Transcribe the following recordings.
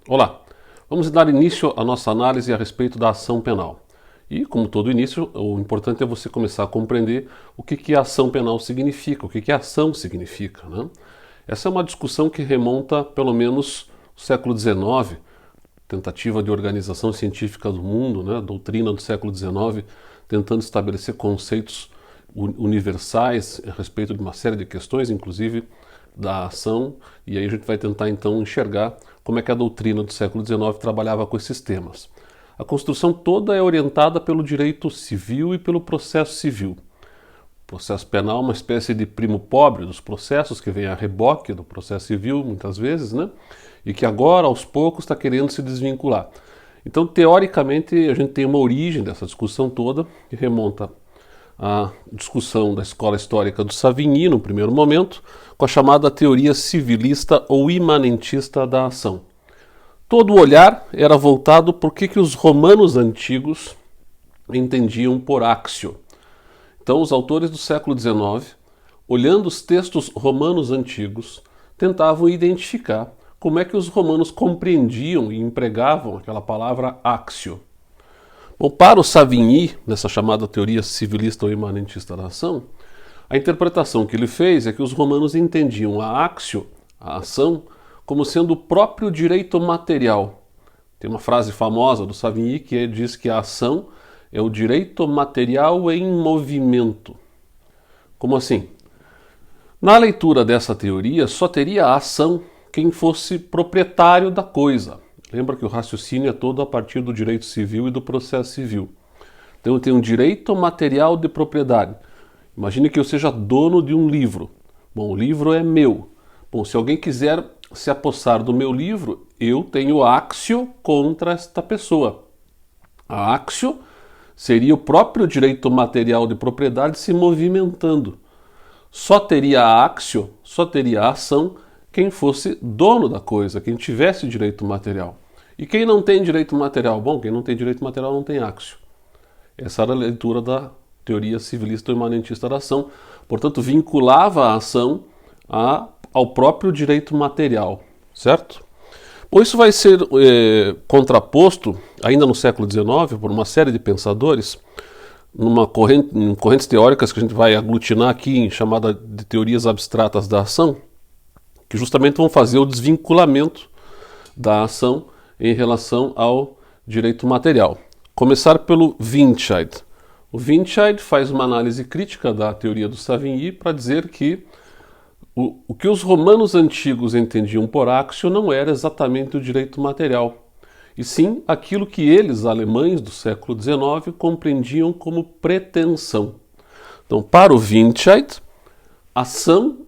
Olá, vamos dar início à nossa análise a respeito da ação penal. E, como todo início, o importante é você começar a compreender o que a ação penal significa, o que a ação significa, né? Essa é uma discussão que remonta pelo menos ao século XIX, tentativa de organização científica do mundo, né? Doutrina do século XIX, tentando estabelecer conceitos universais a respeito de uma série de questões, inclusive da ação, e aí a gente vai tentar então enxergar como é que a doutrina do século XIX trabalhava com esses temas. A construção toda é orientada pelo direito civil e pelo processo civil. O processo penal é uma espécie de primo pobre dos processos que vem a reboque do processo civil, muitas vezes, né? E que agora, aos poucos, está querendo se desvincular. Então, teoricamente, a gente tem uma origem dessa discussão toda, que remonta à discussão da escola histórica do Savigny, no primeiro momento, com a chamada teoria civilista ou imanentista da ação. Todo o olhar era voltado por que os romanos antigos entendiam por axio. Então, os autores do século XIX, olhando os textos romanos antigos, tentavam identificar como é que os romanos compreendiam e empregavam aquela palavra axio. Bom, para o Savigny, nessa chamada teoria civilista ou imanentista da ação, a interpretação que ele fez é que os romanos entendiam a axio, a ação, como sendo o próprio direito material. Tem uma frase famosa do Savigny que diz que a ação é o direito material em movimento. Como assim? Na leitura dessa teoria, só teria a ação quem fosse proprietário da coisa. Lembra que o raciocínio é todo a partir do direito civil e do processo civil. Então eu tenho um direito material de propriedade. Imagine que eu seja dono de um livro. Bom, o livro é meu. Bom, se alguém quiser se apossar do meu livro, eu tenho axio contra esta pessoa. A axio seria o próprio direito material de propriedade se movimentando. Só teria axio, só teria a ação quem fosse dono da coisa, quem tivesse direito material. E quem não tem direito material? Bom, quem não tem direito material não tem axio. Essa era a leitura da teoria civilista ou imanentista da ação. Portanto, vinculava a ação ao próprio direito material, certo? Bom, isso vai ser contraposto, ainda no século XIX, por uma série de pensadores, em correntes teóricas que a gente vai aglutinar aqui, chamada de teorias abstratas da ação, que justamente vão fazer o desvinculamento da ação em relação ao direito material. Começar pelo Windscheid. O Windscheid faz uma análise crítica da teoria do Savigny para dizer que o que os romanos antigos entendiam por axio não era exatamente o direito material, e sim aquilo que eles, alemães do século XIX, compreendiam como pretensão. Então, para o Windscheid, ação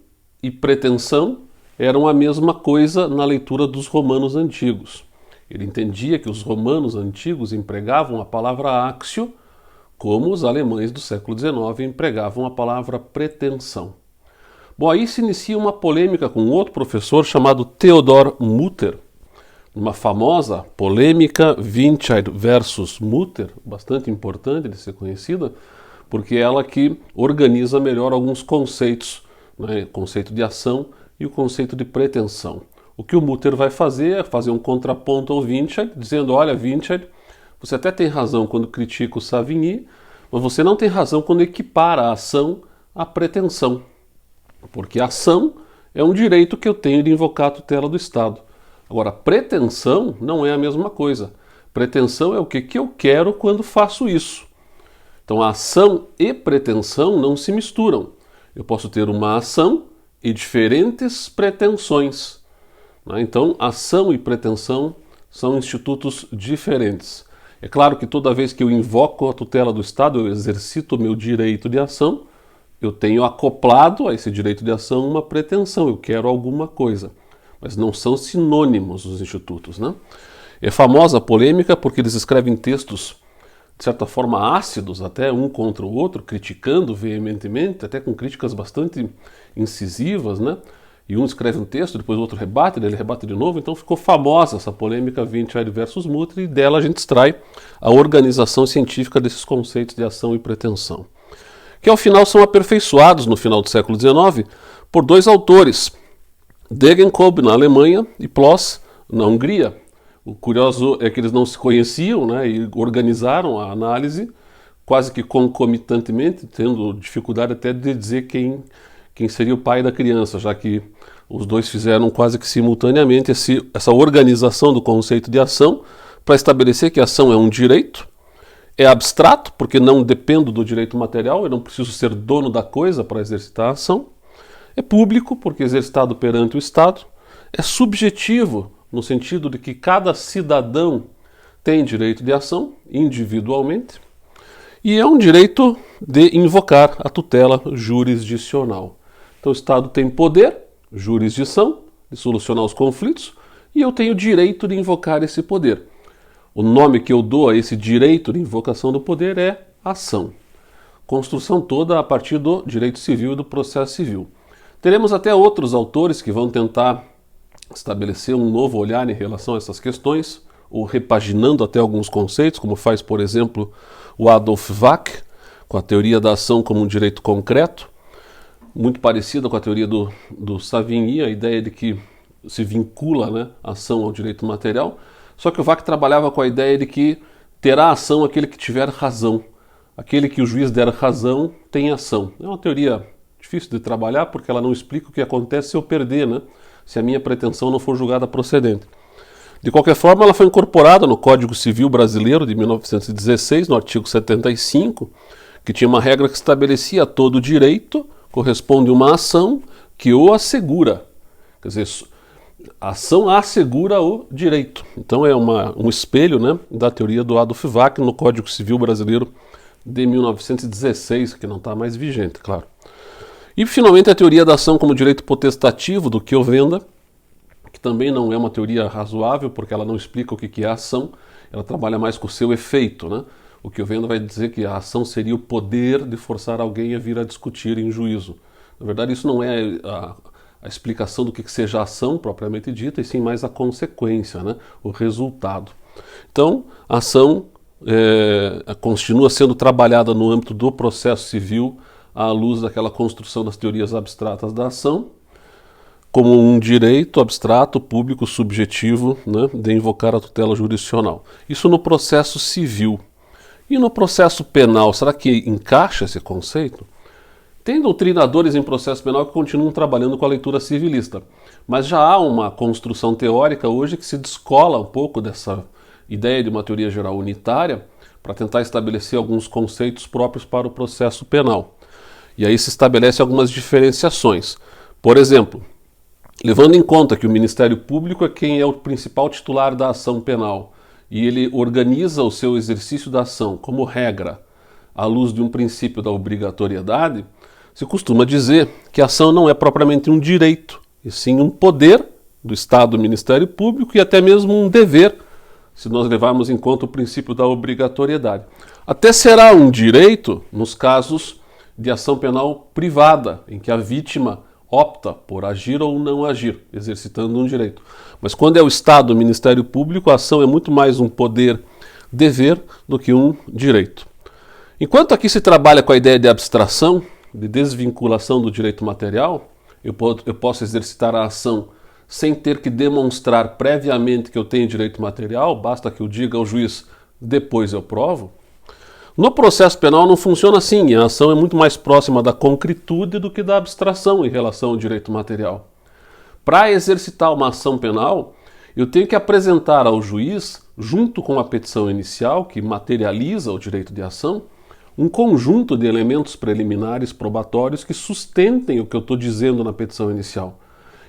e pretensão eram a mesma coisa na leitura dos romanos antigos. Ele entendia que os romanos antigos empregavam a palavra axio como os alemães do século XIX empregavam a palavra pretensão. Bom, aí se inicia uma polêmica com outro professor chamado Theodor Mutter, uma famosa polêmica Windscheid versus Mutter, bastante importante de ser conhecida, porque é ela que organiza melhor alguns conceitos, né, o conceito de ação e o conceito de pretensão. O que o Mutter vai fazer é fazer um contraponto ao Windscheid, dizendo, olha, Windscheid, você até tem razão quando critica o Savigny, mas você não tem razão quando equipara a ação à pretensão. Porque a ação é um direito que eu tenho de invocar a tutela do Estado. Agora, pretensão não é a mesma coisa. Pretensão é o que eu quero quando faço isso. Então, a ação e pretensão não se misturam. Eu posso ter uma ação e diferentes pretensões. Então, ação e pretensão são institutos diferentes. É claro que toda vez que eu invoco a tutela do Estado, eu exercito o meu direito de ação, eu tenho acoplado a esse direito de ação uma pretensão, eu quero alguma coisa. Mas não são sinônimos os institutos, né? É famosa a polêmica porque eles escrevem textos, de certa forma, ácidos, até um contra o outro, criticando veementemente, até com críticas bastante incisivas, né? E um escreve um texto, depois o outro rebate, daí ele rebate de novo, então ficou famosa essa polêmica Windscheid versus Mutter, e dela a gente extrai a organização científica desses conceitos de ação e pretensão, que ao final são aperfeiçoados no final do século XIX por dois autores, Degenkolb na Alemanha e Ploss na Hungria, O curioso é que eles não se conheciam, né, e organizaram a análise quase que concomitantemente, tendo dificuldade até de dizer quem seria o pai da criança, já que os dois fizeram quase que simultaneamente essa organização do conceito de ação para estabelecer que a ação é um direito, é abstrato, porque não dependo do direito material, eu não preciso ser dono da coisa para exercitar a ação, é público, porque é exercitado perante o Estado, é subjetivo, no sentido de que cada cidadão tem direito de ação, individualmente, e é um direito de invocar a tutela jurisdicional. Então o Estado tem poder, jurisdição, de solucionar os conflitos, e eu tenho direito de invocar esse poder. O nome que eu dou a esse direito de invocação do poder é ação. Construção toda a partir do direito civil e do processo civil. Teremos até outros autores que vão tentar estabelecer um novo olhar em relação a essas questões, ou repaginando até alguns conceitos, como faz, por exemplo, o Adolf Wack, com a teoria da ação como um direito concreto, muito parecida com a teoria do Savigny, a ideia de que se vincula, né, a ação ao direito material, só que o Wack trabalhava com a ideia de que terá ação aquele que tiver razão. Aquele que o juiz der razão tem ação. É uma teoria difícil de trabalhar porque ela não explica o que acontece se eu perder, né? Se a minha pretensão não for julgada procedente. De qualquer forma, ela foi incorporada no Código Civil Brasileiro de 1916, no artigo 75, que tinha uma regra que estabelecia a todo direito corresponde uma ação que o assegura. Quer dizer, a ação assegura o direito. Então é um espelho, né, da teoria do Adolf Wack no Código Civil Brasileiro de 1916, que não está mais vigente, claro. E finalmente a teoria da ação como direito potestativo do Chiovenda, que também não é uma teoria razoável, porque ela não explica o que é a ação, ela trabalha mais com o seu efeito, né? O Chiovenda vai dizer que a ação seria o poder de forçar alguém a vir a discutir em juízo. Na verdade, isso não é a explicação do que seja a ação propriamente dita, e sim mais a consequência, né? O resultado. Então, a ação continua sendo trabalhada no âmbito do processo civil à luz daquela construção das teorias abstratas da ação, como um direito abstrato, público, subjetivo, né, de invocar a tutela jurisdicional. Isso no processo civil. E no processo penal, será que encaixa esse conceito? Tem doutrinadores em processo penal que continuam trabalhando com a leitura civilista, mas já há uma construção teórica hoje que se descola um pouco dessa ideia de uma teoria geral unitária para tentar estabelecer alguns conceitos próprios para o processo penal. E aí se estabelece algumas diferenciações. Por exemplo, levando em conta que o Ministério Público é quem é o principal titular da ação penal e ele organiza o seu exercício da ação como regra à luz de um princípio da obrigatoriedade, se costuma dizer que a ação não é propriamente um direito, e sim um poder do Estado do Ministério Público e até mesmo um dever, se nós levarmos em conta o princípio da obrigatoriedade. Até será um direito nos casos de ação penal privada, em que a vítima opta por agir ou não agir, exercitando um direito. Mas quando é o Estado, o Ministério Público, a ação é muito mais um poder-dever do que um direito. Enquanto aqui se trabalha com a ideia de abstração, de desvinculação do direito material, eu posso exercitar a ação sem ter que demonstrar previamente que eu tenho direito material, basta que eu diga ao juiz, depois eu provo. No processo penal não funciona assim, a ação é muito mais próxima da concretude do que da abstração em relação ao direito material. Para exercitar uma ação penal, eu tenho que apresentar ao juiz, junto com a petição inicial, que materializa o direito de ação, um conjunto de elementos preliminares probatórios que sustentem o que eu estou dizendo na petição inicial.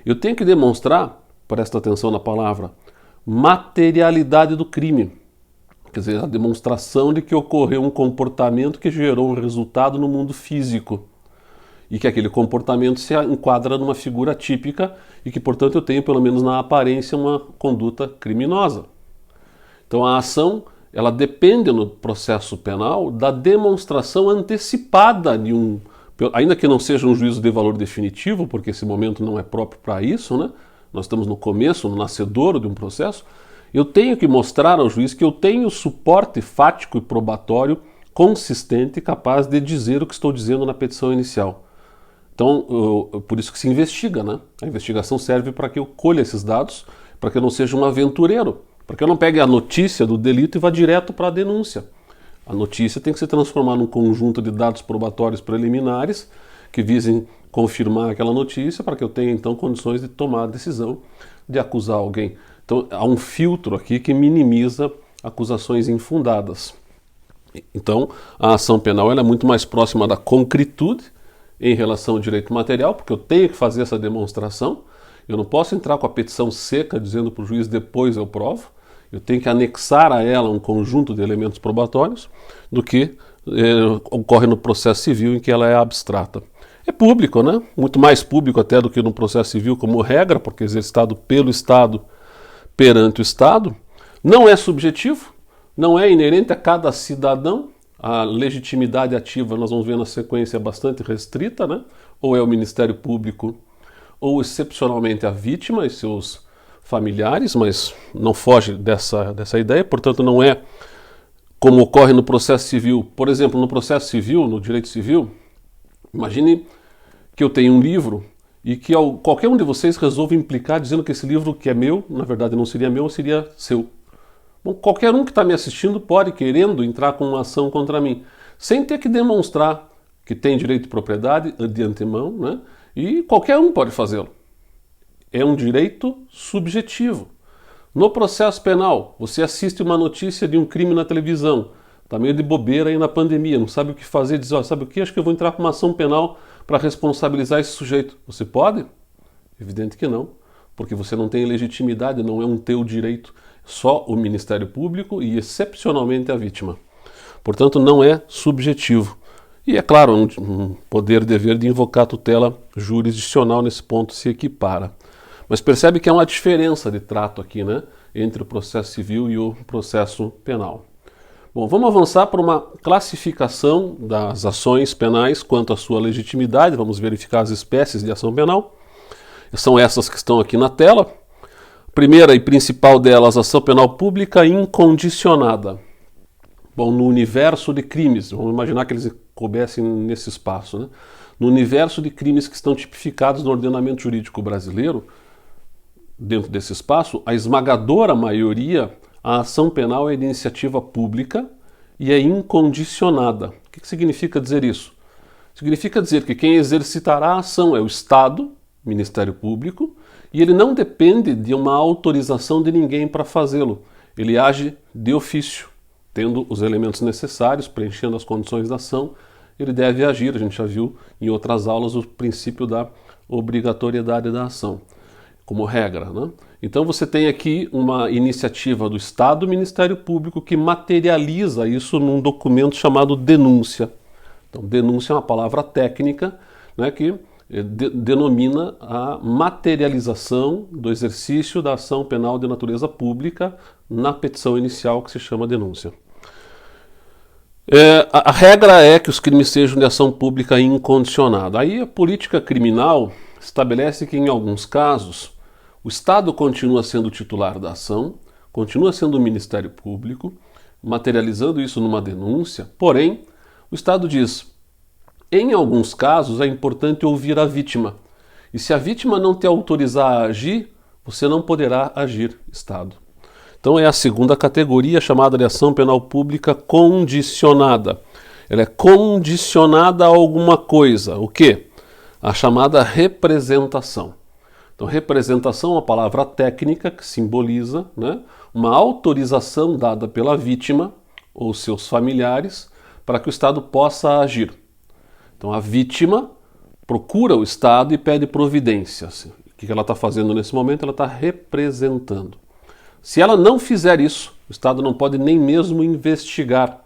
Eu tenho que demonstrar, presta atenção na palavra, materialidade do crime. Quer dizer, a demonstração de que ocorreu um comportamento que gerou um resultado no mundo físico e que aquele comportamento se enquadra numa figura típica e que, portanto, eu tenho, pelo menos na aparência, uma conduta criminosa. Então, a ação, ela depende no processo penal da demonstração antecipada de ainda que não seja um juízo de valor definitivo, porque esse momento não é próprio para isso, né? Nós estamos no começo, no nascedouro de um processo. Eu tenho que mostrar ao juiz que eu tenho suporte fático e probatório consistente, capaz de dizer o que estou dizendo na petição inicial. Então, por isso que se investiga, né? A investigação serve para que eu colha esses dados, para que eu não seja um aventureiro, para que eu não pegue a notícia do delito e vá direto para a denúncia. A notícia tem que se transformar num conjunto de dados probatórios preliminares que visem confirmar aquela notícia para que eu tenha então condições de tomar a decisão de acusar alguém. Então há um filtro aqui que minimiza acusações infundadas. Então a ação penal ela é muito mais próxima da concretude em relação ao direito material, porque eu tenho que fazer essa demonstração. Eu não posso entrar com a petição seca dizendo para o juiz depois eu provo. Eu tenho que anexar a ela um conjunto de elementos probatórios do que ocorre no processo civil em que ela é abstrata. É público, né? Muito mais público até do que no processo civil como regra, porque é exercitado pelo Estado perante o Estado. Não é subjetivo, não é inerente a cada cidadão. A legitimidade ativa, nós vamos ver na sequência, é bastante restrita, né? Ou é o Ministério Público, ou excepcionalmente a vítima e seus familiares, mas não foge dessa ideia, portanto não é como ocorre no processo civil. Por exemplo, no processo civil, no direito civil, imagine que eu tenho um livro e que qualquer um de vocês resolve implicar dizendo que esse livro que é meu, na verdade não seria meu, seria seu. Bom, qualquer um que está me assistindo pode, querendo, entrar com uma ação contra mim, sem ter que demonstrar que tem direito de propriedade de antemão, né? E qualquer um pode fazê-lo. É um direito subjetivo. No processo penal, você assiste uma notícia de um crime na televisão, está meio de bobeira aí na pandemia, não sabe o que fazer, diz, sabe o que? Acho que eu vou entrar com uma ação penal para responsabilizar esse sujeito. Você pode? Evidente que não, porque você não tem legitimidade, não é um teu direito. Só o Ministério Público e excepcionalmente a vítima. Portanto, não é subjetivo. E é claro, um poder-dever de invocar a tutela jurisdicional nesse ponto se equipara. Mas percebe que há uma diferença de trato aqui, né, entre o processo civil e o processo penal. Bom, vamos avançar para uma classificação das ações penais quanto à sua legitimidade. Vamos verificar as espécies de ação penal. São essas que estão aqui na tela. Primeira e principal delas, ação penal pública incondicionada. Bom, no universo de crimes, vamos imaginar que eles coubessem nesse espaço, né? No universo de crimes que estão tipificados no ordenamento jurídico brasileiro, dentro desse espaço, a esmagadora maioria, a ação penal é de iniciativa pública e é incondicionada. O que significa dizer isso? Significa dizer que quem exercitará a ação é o Estado, Ministério Público, e ele não depende de uma autorização de ninguém para fazê-lo. Ele age de ofício, tendo os elementos necessários, preenchendo as condições da ação, ele deve agir. A gente já viu em outras aulas o princípio da obrigatoriedade da ação, como regra, né? Então você tem aqui uma iniciativa do Estado, Ministério Público, que materializa isso num documento chamado denúncia. Então, denúncia é uma palavra técnica, né, que denomina a materialização do exercício da ação penal de natureza pública na petição inicial, que se chama denúncia. A regra é que os crimes sejam de ação pública incondicionada. Aí a política criminal estabelece que, em alguns casos, o Estado continua sendo o titular da ação, continua sendo o Ministério Público, materializando isso numa denúncia, porém, o Estado diz: em alguns casos é importante ouvir a vítima. E se a vítima não te autorizar a agir, você não poderá agir, Estado. Então é a segunda categoria, chamada de ação penal pública condicionada. Ela é condicionada a alguma coisa. O quê? A chamada representação. Então, representação é uma palavra técnica que simboliza, né, uma autorização dada pela vítima ou seus familiares para que o Estado possa agir. Então a vítima procura o Estado e pede providências. O que ela está fazendo nesse momento? Ela está representando. Se ela não fizer isso, o Estado não pode nem mesmo investigar.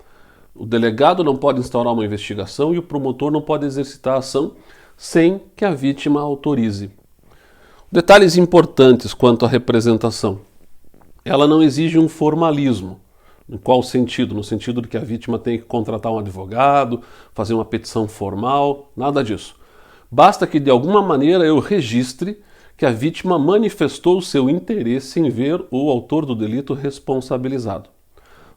O delegado não pode instaurar uma investigação e o promotor não pode exercitar a ação sem que a vítima autorize. Detalhes importantes quanto à representação. Ela não exige um formalismo. Em qual sentido? No sentido de que a vítima tem que contratar um advogado, fazer uma petição formal, nada disso. Basta que de alguma maneira eu registre que a vítima manifestou o seu interesse em ver o autor do delito responsabilizado.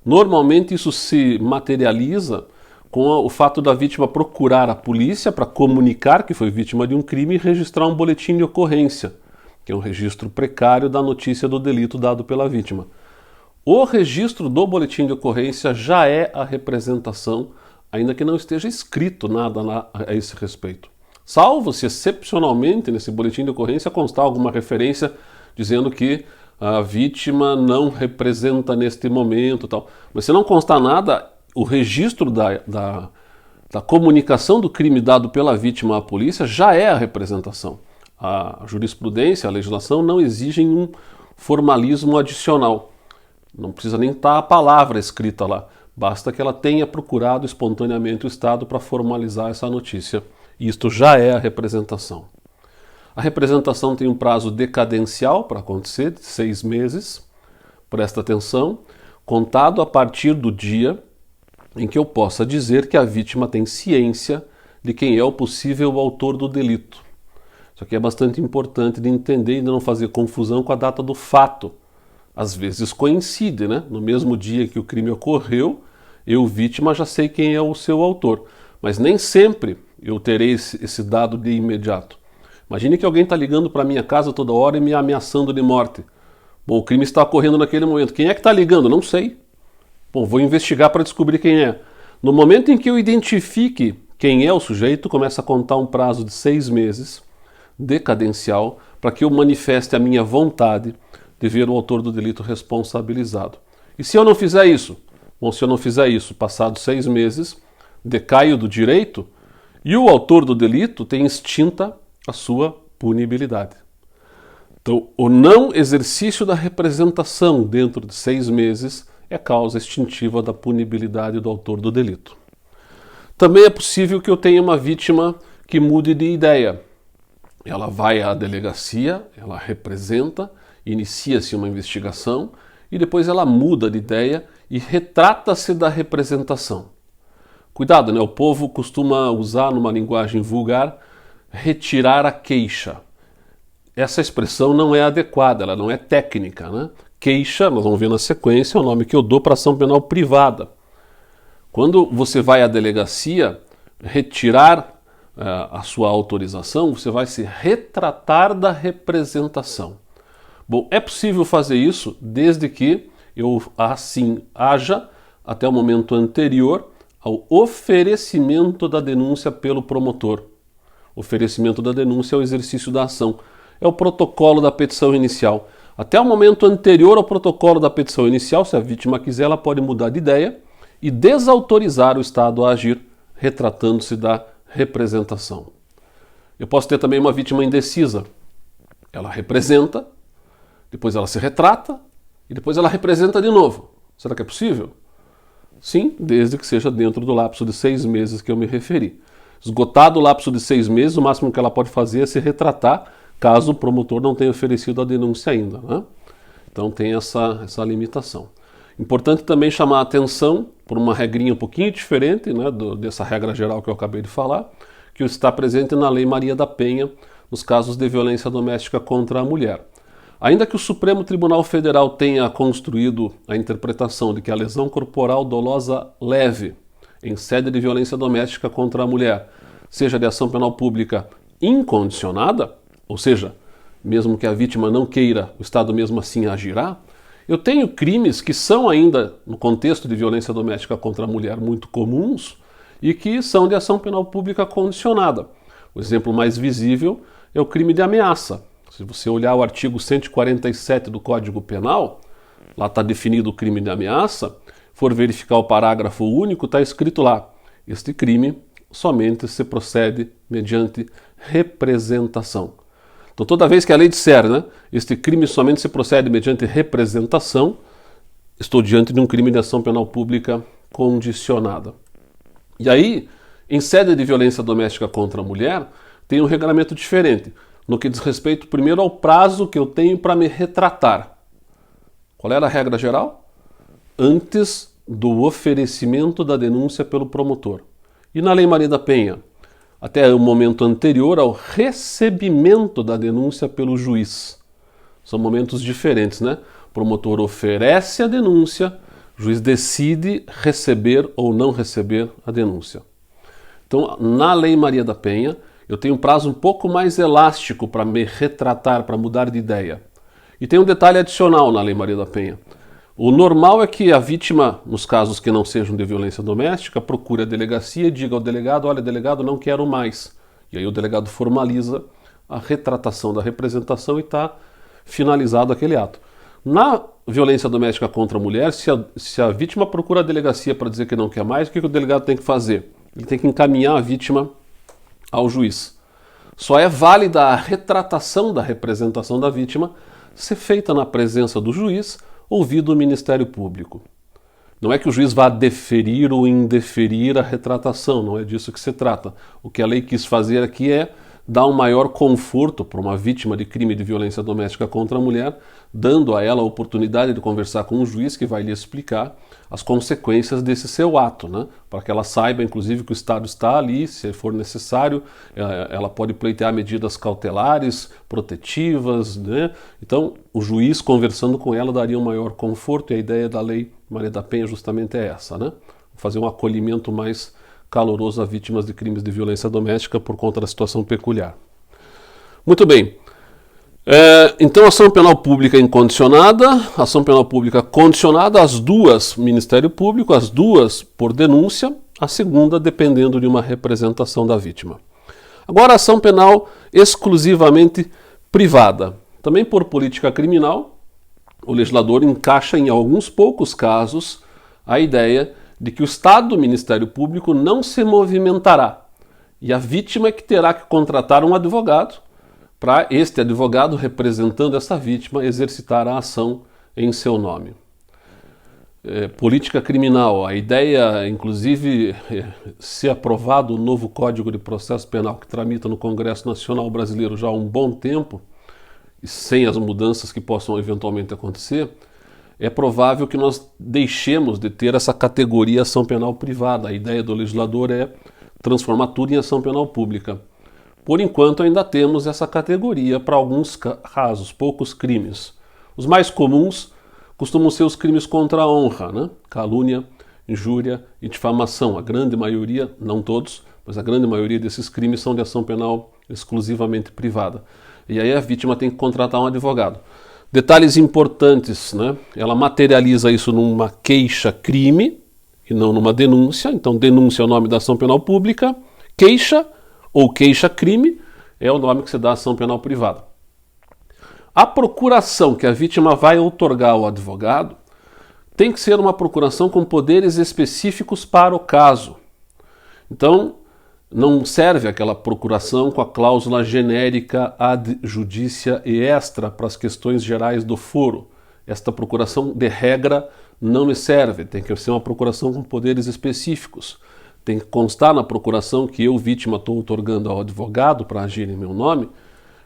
Normalmente isso se materializa com o fato da vítima procurar a polícia para comunicar que foi vítima de um crime e registrar um boletim de ocorrência, que é um registro precário da notícia do delito dado pela vítima. O registro do boletim de ocorrência já é a representação, ainda que não esteja escrito nada a esse respeito. Salvo se excepcionalmente nesse boletim de ocorrência constar alguma referência dizendo que a vítima não representa neste momento, tal. Mas se não constar nada, o registro da comunicação do crime dado pela vítima à polícia já é a representação. A jurisprudência, a legislação não exigem um formalismo adicional. Não precisa nem estar a palavra escrita lá. Basta que ela tenha procurado espontaneamente o Estado para formalizar essa notícia. E isto já é a representação. A representação tem um prazo decadencial para acontecer, de 6 meses. Presta atenção, contado a partir do dia em que eu possa dizer que a vítima tem ciência de quem é o possível autor do delito. Isso aqui é bastante importante de entender e de não fazer confusão com a data do fato. Às vezes coincide, né? No mesmo dia que o crime ocorreu, eu, vítima, já sei quem é o seu autor. Mas nem sempre eu terei esse dado de imediato. Imagine que alguém está ligando para minha casa toda hora e me ameaçando de morte. Bom, o crime está ocorrendo naquele momento. Quem é que está ligando? Não sei. Bom, vou investigar para descobrir quem é. No momento em que eu identifique quem é o sujeito, começa a contar um prazo de 6 meses, decadencial, para que eu manifeste a minha vontade de ver o autor do delito responsabilizado. E se eu não fizer isso? Bom, se eu não fizer isso, passados 6 meses, decaio do direito e o autor do delito tem extinta a sua punibilidade. Então, o não exercício da representação dentro de 6 meses é causa extintiva da punibilidade do autor do delito. Também é possível que eu tenha uma vítima que mude de ideia. Ela vai à delegacia, ela representa, inicia-se uma investigação e depois ela muda de ideia e retrata-se da representação. Cuidado, né? O povo costuma usar numa linguagem vulgar retirar a queixa. Essa expressão não é adequada, ela não é técnica, né? Queixa, nós vamos ver na sequência, é o nome que eu dou para ação penal privada. Quando você vai à delegacia retirar a sua autorização, você vai se retratar da representação. Bom, é possível fazer isso desde que eu assim haja até o momento anterior ao oferecimento da denúncia pelo promotor. Oferecimento da denúncia é o exercício da ação. É o protocolo da petição inicial. Até o momento anterior ao protocolo da petição inicial, se a vítima quiser, ela pode mudar de ideia e desautorizar o Estado a agir, retratando-se da representação. Eu posso ter também uma vítima indecisa. Ela representa, depois ela se retrata e depois ela representa de novo. Será que é possível? Sim, desde que seja dentro do lapso de 6 meses que eu me referi. Esgotado o lapso de 6 meses, o máximo que ela pode fazer é se retratar, caso o promotor não tenha oferecido a denúncia ainda, né? Então tem essa limitação. Importante também chamar a atenção por uma regrinha um pouquinho diferente, né, dessa regra geral que eu acabei de falar, que está presente na Lei Maria da Penha nos casos de violência doméstica contra a mulher. Ainda que o Supremo Tribunal Federal tenha construído a interpretação de que a lesão corporal dolosa leve em sede de violência doméstica contra a mulher seja de ação penal pública incondicionada, ou seja, mesmo que a vítima não queira, o Estado mesmo assim agirá, eu tenho crimes que são ainda, no contexto de violência doméstica contra a mulher, muito comuns e que são de ação penal pública condicionada. O exemplo mais visível é o crime de ameaça. Se você olhar o artigo 147 do Código Penal, lá está definido o crime de ameaça, for verificar o parágrafo único, está escrito lá, este crime somente se procede mediante representação. Então toda vez que a lei disser, né, este crime somente se procede mediante representação, estou diante de um crime de ação penal pública condicionada. E aí, em sede de violência doméstica contra a mulher, tem um regulamento diferente, no que diz respeito primeiro ao prazo que eu tenho para me retratar. Qual era a regra geral? Antes do oferecimento da denúncia pelo promotor. E na Lei Maria da Penha? Até o momento anterior ao recebimento da denúncia pelo juiz. São momentos diferentes, né? O promotor oferece a denúncia, o juiz decide receber ou não receber a denúncia. Então, na Lei Maria da Penha, eu tenho um prazo um pouco mais elástico para me retratar, para mudar de ideia. E tem um detalhe adicional na Lei Maria da Penha. O normal é que a vítima, nos casos que não sejam de violência doméstica, procure a delegacia e diga ao delegado: olha, delegado, não quero mais. E aí o delegado formaliza a retratação da representação e está finalizado aquele ato. Na violência doméstica contra a mulher, se a vítima procura a delegacia para dizer que não quer mais, o que o delegado tem que fazer? Ele tem que encaminhar a vítima ao juiz. Só é válida a retratação da representação da vítima se feita na presença do juiz, ouvido o Ministério Público. Não é que o juiz vá deferir ou indeferir a retratação, não é disso que se trata. O que a lei quis fazer aqui é dar um maior conforto para uma vítima de crime de violência doméstica contra a mulher, dando a ela a oportunidade de conversar com um juiz que vai lhe explicar as consequências desse seu ato, né? Para que ela saiba, inclusive, que o Estado está ali, se for necessário, ela pode pleitear medidas cautelares, protetivas, né? Então, o juiz conversando com ela daria um maior conforto, e a ideia da lei Maria da Penha justamente é essa, né? Fazer um acolhimento mais caloroso a vítimas de crimes de violência doméstica por conta da situação peculiar. Muito bem. Então, ação penal pública incondicionada, ação penal pública condicionada, as duas Ministério Público, as duas por denúncia, a segunda dependendo de uma representação da vítima. Agora, ação penal exclusivamente privada. Também por política criminal, o legislador encaixa em alguns poucos casos a ideia de que o Estado do Ministério Público não se movimentará e a vítima é que terá que contratar um advogado para este advogado, representando essa vítima, exercitar a ação em seu nome. Política criminal, a ideia, inclusive, se aprovado o novo Código de Processo Penal que tramita no Congresso Nacional Brasileiro já há um bom tempo, e sem as mudanças que possam eventualmente acontecer, é provável que nós deixemos de ter essa categoria ação penal privada. A ideia do legislador é transformar tudo em ação penal pública. Por enquanto ainda temos essa categoria para alguns casos, poucos crimes. Os mais comuns costumam ser os crimes contra a honra, né? Calúnia, injúria e difamação. A grande maioria, não todos, mas a grande maioria desses crimes são de ação penal exclusivamente privada. E aí a vítima tem que contratar um advogado. Detalhes importantes, né? Ela materializa isso numa queixa-crime e não numa denúncia. Então, denúncia é o nome da ação penal pública, queixa ou queixa-crime é o nome que se dá à ação penal privada. A procuração que a vítima vai outorgar ao advogado tem que ser uma procuração com poderes específicos para o caso. Então, não serve aquela procuração com a cláusula genérica ad judicia e extra para as questões gerais do foro. Esta procuração, de regra, não me serve. Tem que ser uma procuração com poderes específicos. Tem que constar na procuração que eu, vítima, estou outorgando ao advogado para agir em meu nome,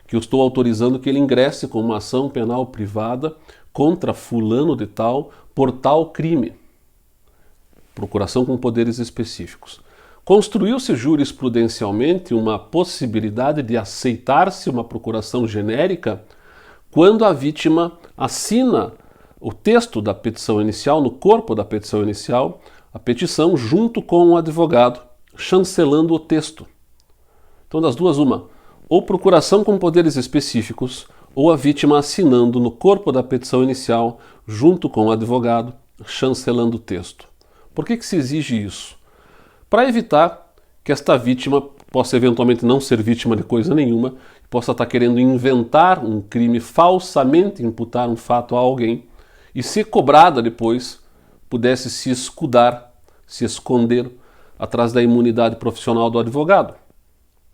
que eu estou autorizando que ele ingresse com uma ação penal privada contra fulano de tal por tal crime. Procuração com poderes específicos. Construiu-se jurisprudencialmente uma possibilidade de aceitar-se uma procuração genérica quando a vítima assina o texto da petição inicial, no corpo da petição inicial, a petição junto com o advogado, chancelando o texto. Então, das duas, uma, ou procuração com poderes específicos, ou a vítima assinando no corpo da petição inicial, junto com o advogado, chancelando o texto. Por que se exige isso? Para evitar que esta vítima possa eventualmente não ser vítima de coisa nenhuma, possa estar querendo inventar um crime, falsamente imputar um fato a alguém, e se cobrada depois, pudesse se escudar, se esconder atrás da imunidade profissional do advogado.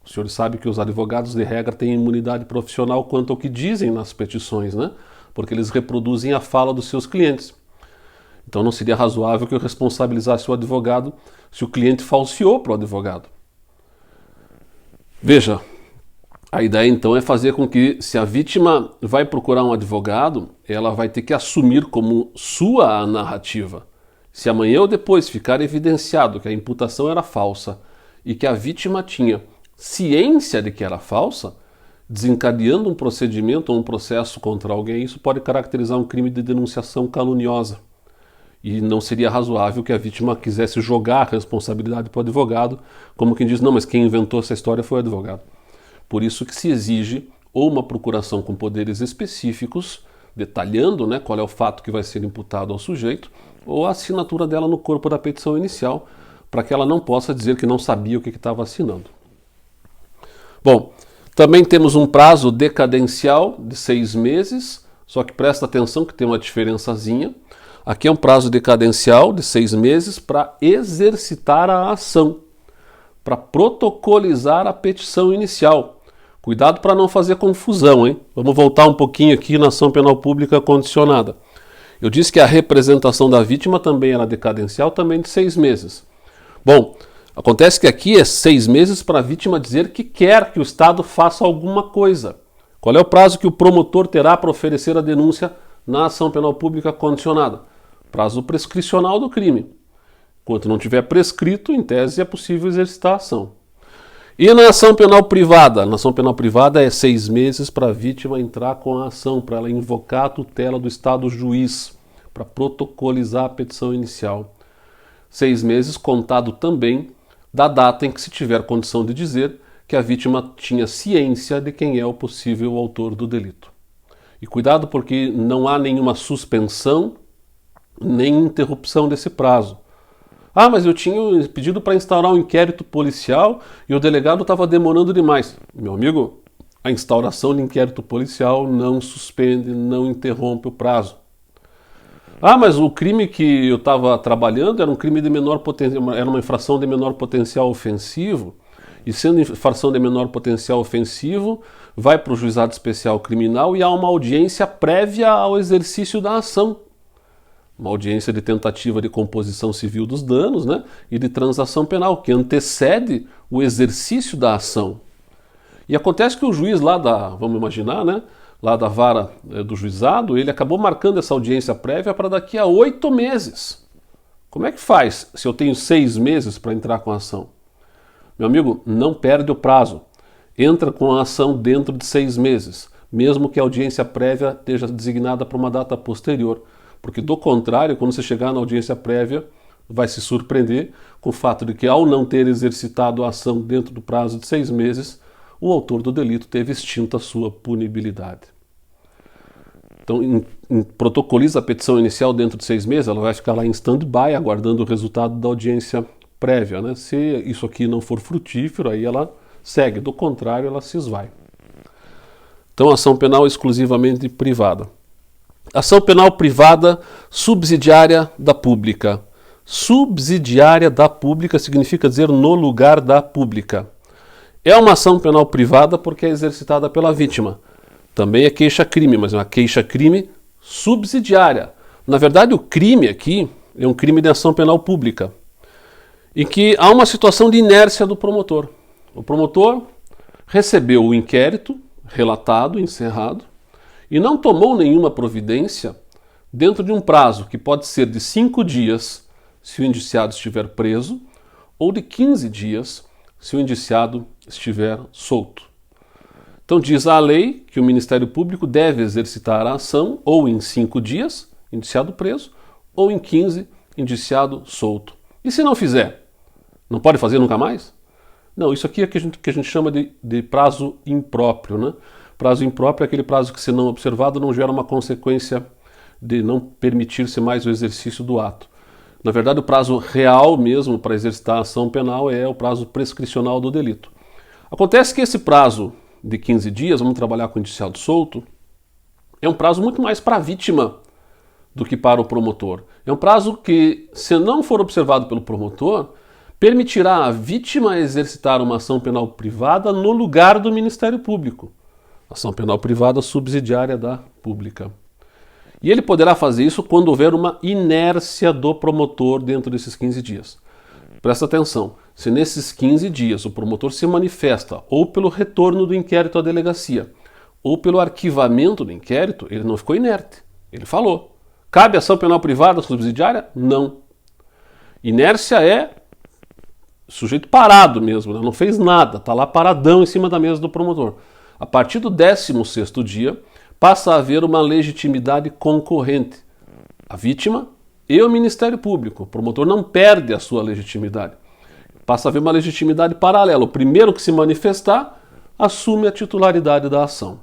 O senhor sabe que os advogados, de regra, têm imunidade profissional quanto ao que dizem nas petições, né? Porque eles reproduzem a fala dos seus clientes. Então não seria razoável que eu responsabilizasse o advogado se o cliente falseou para o advogado. Veja, a ideia então é fazer com que, se a vítima vai procurar um advogado, ela vai ter que assumir como sua a narrativa. Se amanhã ou depois ficar evidenciado que a imputação era falsa e que a vítima tinha ciência de que era falsa, desencadeando um procedimento ou um processo contra alguém, isso pode caracterizar um crime de denunciação caluniosa. E não seria razoável que a vítima quisesse jogar a responsabilidade para o advogado, como quem diz, não, mas quem inventou essa história foi o advogado. Por isso que se exige ou uma procuração com poderes específicos, detalhando, né, qual é o fato que vai ser imputado ao sujeito, ou a assinatura dela no corpo da petição inicial, para que ela não possa dizer que não sabia o que estava assinando. Bom, também temos um prazo decadencial de 6 meses, só que presta atenção que tem uma diferençazinha. Aqui é um prazo decadencial de 6 meses para exercitar a ação, para protocolizar a petição inicial. Cuidado para não fazer confusão, hein? Vamos voltar um pouquinho aqui na ação penal pública condicionada. Eu disse que a representação da vítima também era decadencial, também de 6 meses. Bom, acontece que aqui é 6 meses para a vítima dizer que quer que o Estado faça alguma coisa. Qual é o prazo que o promotor terá para oferecer a denúncia na ação penal pública condicionada? Prazo prescricional do crime. Enquanto não tiver prescrito, em tese é possível exercitar a ação. E na ação penal privada? Na ação penal privada é 6 meses para a vítima entrar com a ação, para ela invocar a tutela do Estado juiz, para protocolizar a petição inicial. 6 meses contado também da data em que se tiver condição de dizer que a vítima tinha ciência de quem é o possível autor do delito. E cuidado porque não há nenhuma suspensão nem interrupção desse prazo. Ah, mas eu tinha pedido para instaurar um inquérito policial e o delegado estava demorando demais. Meu amigo, a instauração de inquérito policial não suspende, não interrompe o prazo. Ah, mas o crime que eu estava trabalhando era um crime de menor potencial, era uma infração de menor potencial ofensivo, e sendo infração de menor potencial ofensivo, vai para o juizado especial criminal e há uma audiência prévia ao exercício da ação. Uma audiência de tentativa de composição civil dos danos, né, e de transação penal, que antecede o exercício da ação. E acontece que o juiz lá vamos imaginar, né, lá da vara do juizado, ele acabou marcando essa audiência prévia para daqui a 8 meses. Como é que faz se eu tenho 6 meses para entrar com a ação? Meu amigo, não perde o prazo. Entra com a ação dentro de 6 meses, mesmo que a audiência prévia esteja designada para uma data posterior. Porque do contrário, quando você chegar na audiência prévia, vai se surpreender com o fato de que, ao não ter exercitado a ação dentro do prazo de 6 meses, o autor do delito teve extinta a sua punibilidade. Então, protocoliza a petição inicial dentro de 6 meses, ela vai ficar lá em stand-by, aguardando o resultado da audiência prévia, né? Se isso aqui não for frutífero, aí ela segue, do contrário, ela se esvai. Então, ação penal exclusivamente privada. Ação penal privada subsidiária da pública. Subsidiária da pública significa dizer no lugar da pública. É uma ação penal privada porque é exercitada pela vítima. Também é queixa-crime, mas é uma queixa-crime subsidiária. Na verdade, o crime aqui é um crime de ação penal pública, em que há uma situação de inércia do promotor. O promotor recebeu o inquérito relatado, encerrado, e não tomou nenhuma providência dentro de um prazo que pode ser de 5 dias se o indiciado estiver preso ou de 15 dias se o indiciado estiver solto. Então diz a lei que o Ministério Público deve exercitar a ação ou em 5 dias, indiciado preso, ou em 15, indiciado solto. E se não fizer? Não pode fazer nunca mais? Não, isso aqui é que a gente chama de prazo impróprio, né? Prazo impróprio é aquele prazo que, se não observado, não gera uma consequência de não permitir-se mais o exercício do ato. Na verdade, o prazo real mesmo para exercitar a ação penal é o prazo prescricional do delito. Acontece que esse prazo de 15 dias, vamos trabalhar com o indiciado solto, é um prazo muito mais para a vítima do que para o promotor. É um prazo que, se não for observado pelo promotor, permitirá à vítima exercitar uma ação penal privada no lugar do Ministério Público. Ação penal privada subsidiária da pública. E ele poderá fazer isso quando houver uma inércia do promotor dentro desses 15 dias. Presta atenção, se nesses 15 dias o promotor se manifesta ou pelo retorno do inquérito à delegacia ou pelo arquivamento do inquérito, ele não ficou inerte, ele falou. Cabe ação penal privada subsidiária? Não. Inércia é sujeito parado mesmo, né? Não fez nada, está lá paradão em cima da mesa do promotor. A partir do 16º dia, passa a haver uma legitimidade concorrente. A vítima e o Ministério Público. O promotor não perde a sua legitimidade. Passa a haver uma legitimidade paralela. O primeiro que se manifestar assume a titularidade da ação.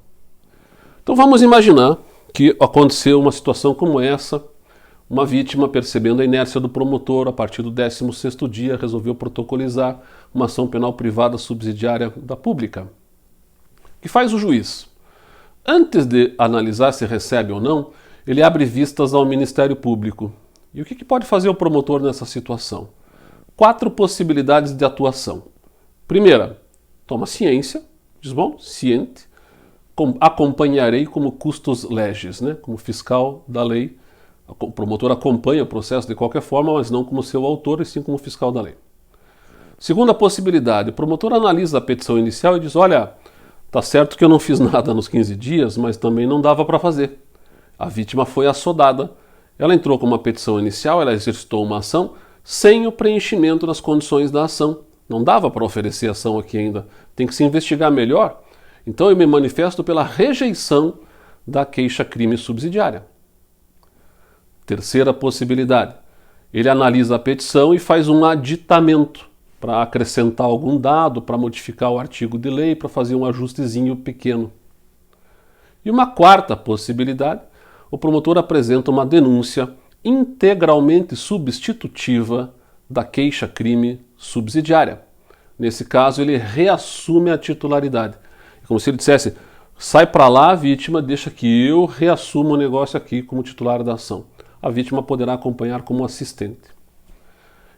Então vamos imaginar que aconteceu uma situação como essa, uma vítima, percebendo a inércia do promotor, a partir do 16º dia, resolveu protocolizar uma ação penal privada subsidiária da pública. O que faz o juiz? Antes de analisar se recebe ou não, ele abre vistas ao Ministério Público. E o que pode fazer o promotor nessa situação? 4 possibilidades de atuação. Primeira, toma ciência, diz, bom, ciente, acompanharei como custos legis, né, como fiscal da lei. O promotor acompanha o processo de qualquer forma, mas não como seu autor, e sim como fiscal da lei. Segunda possibilidade, o promotor analisa a petição inicial e diz, olha, tá certo que eu não fiz nada nos 15 dias, mas também não dava para fazer. A vítima foi assodada, ela entrou com uma petição inicial, ela exercitou uma ação sem o preenchimento das condições da ação. Não dava para oferecer ação aqui ainda, tem que se investigar melhor. Então eu me manifesto pela rejeição da queixa-crime subsidiária. Terceira possibilidade, ele analisa a petição e faz um aditamento para acrescentar algum dado, para modificar o artigo de lei, para fazer um ajustezinho pequeno. E uma quarta possibilidade, o promotor apresenta uma denúncia integralmente substitutiva da queixa-crime subsidiária. Nesse caso, ele reassume a titularidade. É como se ele dissesse, sai para lá, vítima, deixa que eu reassumo o negócio aqui como titular da ação. A vítima poderá acompanhar como assistente.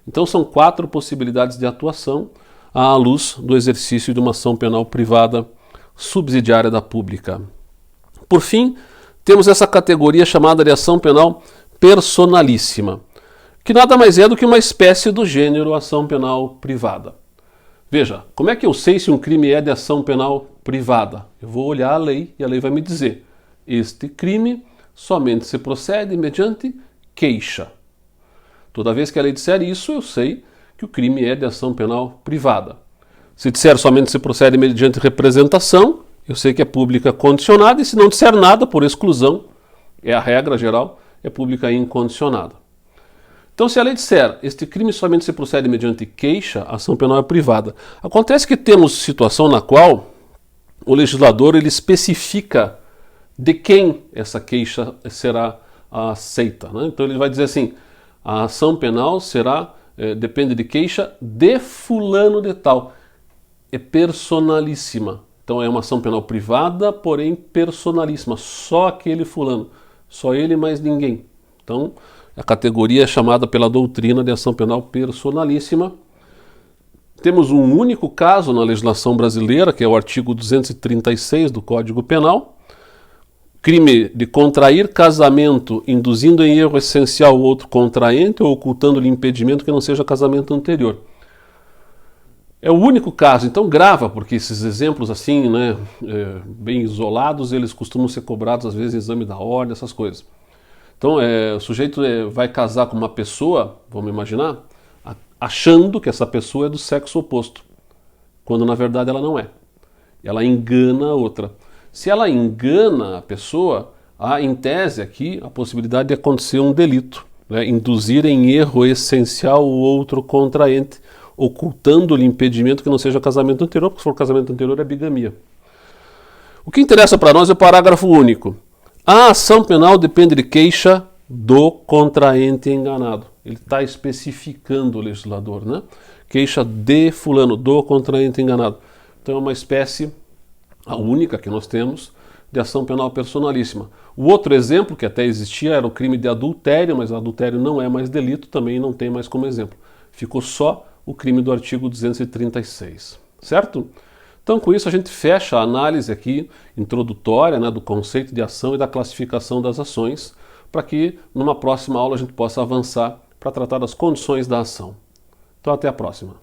Então são 4 possibilidades de atuação à luz do exercício de uma ação penal privada subsidiária da pública. Por fim, temos essa categoria chamada de ação penal personalíssima, que nada mais é do que uma espécie do gênero ação penal privada. Veja, como é que eu sei se um crime é de ação penal privada? Eu vou olhar a lei e a lei vai me dizer, este crime somente se procede mediante queixa. Toda vez que a lei disser isso, eu sei que o crime é de ação penal privada. Se disser somente se procede mediante representação, eu sei que é pública condicionada, e se não disser nada, por exclusão, é a regra geral, é pública incondicionada. Então, se a lei disser este crime somente se procede mediante queixa, a ação penal é privada. Acontece que temos situação na qual o legislador ele especifica de quem essa queixa será aceita, né? Então ele vai dizer assim, a ação penal será, depende de queixa de fulano de tal. É personalíssima. Então é uma ação penal privada, porém personalíssima. Só aquele fulano. Só ele, mais ninguém. Então a categoria é chamada pela doutrina de ação penal personalíssima. Temos um único caso na legislação brasileira, que é o artigo 236 do Código Penal. Crime de contrair casamento induzindo em erro essencial o outro contraente ou ocultando-lhe impedimento que não seja casamento anterior. É o único caso, então grava, porque esses exemplos assim, né, bem isolados, eles costumam ser cobrados às vezes em exame da ordem, essas coisas. Então o sujeito vai casar com uma pessoa, vamos imaginar, achando que essa pessoa é do sexo oposto, quando na verdade ela não é. Ela engana a outra. Se ela engana a pessoa, há em tese aqui a possibilidade de acontecer um delito, né? Induzir em erro essencial o outro contraente, ocultando-lhe impedimento que não seja casamento anterior, porque se for casamento anterior é bigamia. O que interessa para nós é o parágrafo único. A ação penal depende de queixa do contraente enganado. Ele está especificando o legislador, né? Queixa de fulano, do contraente enganado. Então é uma espécie, a única que nós temos, de ação penal personalíssima. O outro exemplo, que até existia, era o crime de adultério, mas adultério não é mais delito, também não tem mais como exemplo. Ficou só o crime do artigo 236, certo? Então, com isso, a gente fecha a análise aqui, introdutória, né, do conceito de ação e da classificação das ações, para que, numa próxima aula, a gente possa avançar para tratar das condições da ação. Então, até a próxima.